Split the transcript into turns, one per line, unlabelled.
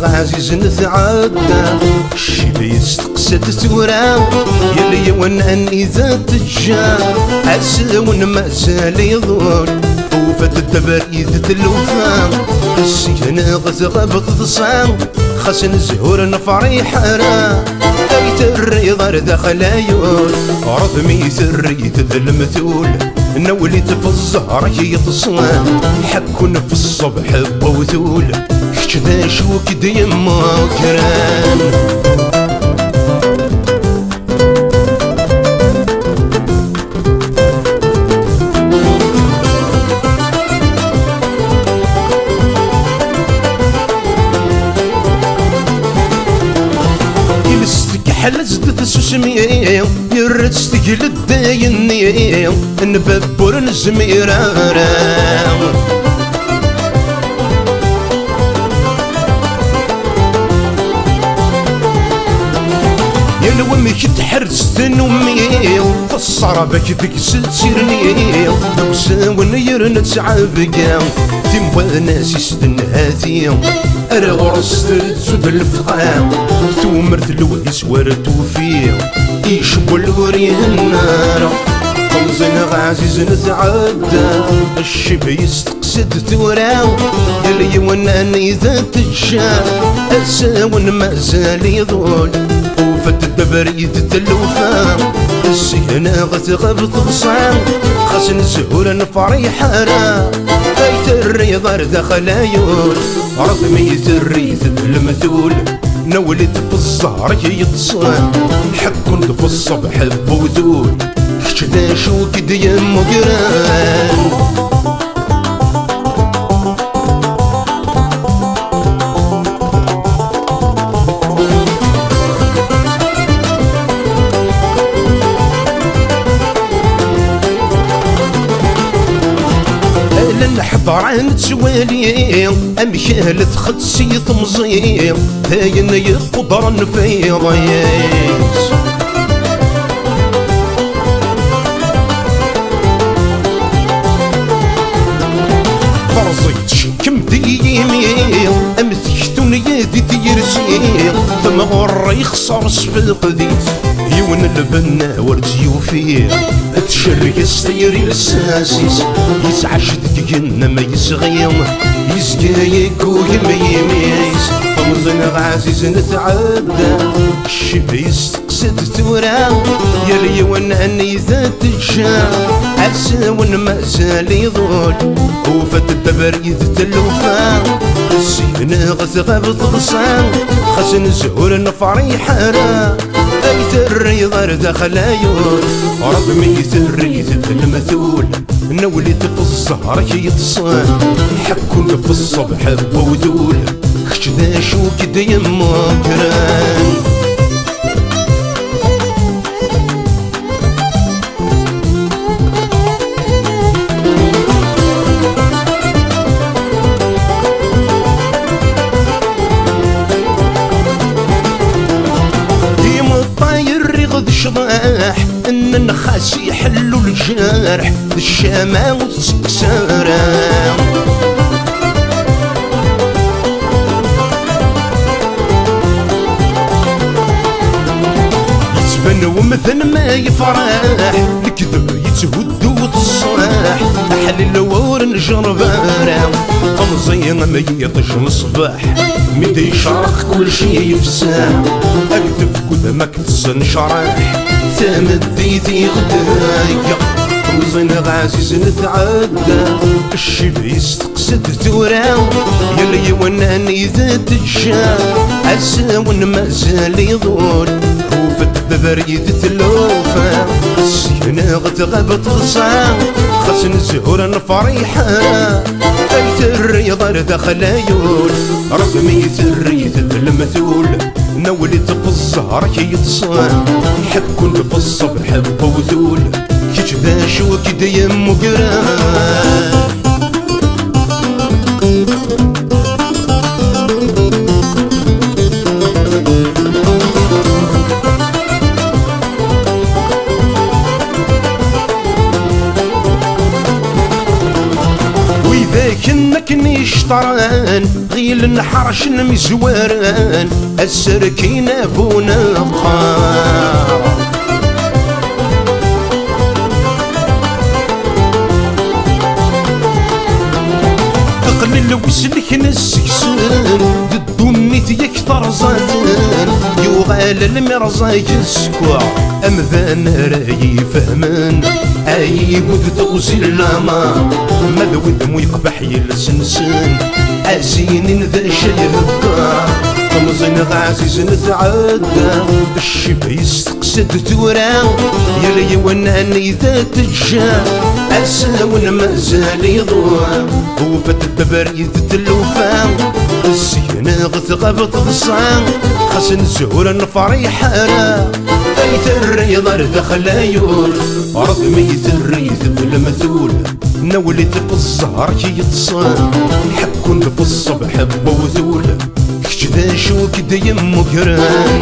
عزيز نتعدى الشي يستقسد ثورة يلي ونان إذا تجا عساون ما زال يضول وفات الدبر إذا تلوفا السينا غتغاب تصام خاصن زهور نفريح راه ايت الرضا داخل عيون رضمي سريت ذا المثول نوليت في الزهر يتصوان حكون في الصبح بوثول كذا شوك ديما كران حل زدت سوسمي يرد ستقل الدايني نببور نزميرا يلومك تحرز ذنومي فالصرابك ذيك سلسيرني دوساون يرن تعبقا تنبى ناسي سدن هاتي أرى غرس ترزد الفقام تومرت الويس ورتو فيه يشبو الوريه النار طمزن عزيز نتعدى الشبه يستقسد ثورة يلي ونان إذا تجا أساون ما زال يضول وفات الدبر يتلوفا السينا غتغاب تصام خاصن زهور نفريح راه بيت الرضا داخل عيون رضمي الريث المثول نولد في الزهر يتصان حكون في الصبح بوذول كذا شوك ديما قران حضران تسوالي أمشال تخدسي تمزي هاين يقدر نفيضيس فرزيت شكم ديمي أمثيشتون يدي تيرسي ثم غر يخسر سفلق ديس يون البنا ورزيو فيه تشرق يستيري الساسيس يسعى شدك ما يسغيم يسقايك ويميميس طمزن عزيز نتعدى الشبه يستقسد ثورة يلي ونان إذا تجا عساون ما زال يضول وفات الدبر إذا تلوفا السينا غتغاب تصام خاصن زهور نفريح راه بيت الرضا داخل عيون رضمي الريث المثول نوليت في الزهر يتصان حكون في الصبح بوذول كذا شوك ديما كران شضاح ان النخاس يحلوا الجرح الشامة وتسكسارة يتبان ومثل ما يفرح الكذب يتهد وتصاح احل الوور نجربارة طمزي ما يطش الصباح مدي يشرخ كل شي يفسح اكتب قدامك تنشرح ثامد ذيتي غدايا طمزين عزيز نتعدى الشبه يستقسد ثورة يلي ونان إذا تجا عساون ما زال يضول وفات الدبر يتلوفا السينا غتغاب تصام خاصن زهور نفريح بيت الرضا داخل عيون رضمي الريث المثول نوليت في الزهر يتصان حكون في الصبح بوذول كذا شوك ديما قران وإذا كنك كني شطران غيل النحرش المزواران السركين ابونا قار تقلل وسلك نسكسن الدنيت يكثر زاتن يغال المرزا يسكوع أمذان راي فهمن أي قد تغزل لما ماذا ودمو يقبح يلسنسن أزين ذا شي هكا طمزن غازيز نتعدى الشبه يستقسد تورا يلي وناني ذا تجا أساون مازال يضوى وفات الدبريد تلوفا السينا غتغبط غصان خاصن زهور النفريح أنا أيت الريض دخل عيون رض ميت الريث بالمثول نوليت في الزهر كي يتصان يحكون في الصبح بوثول كشدا شو كدا يمو كران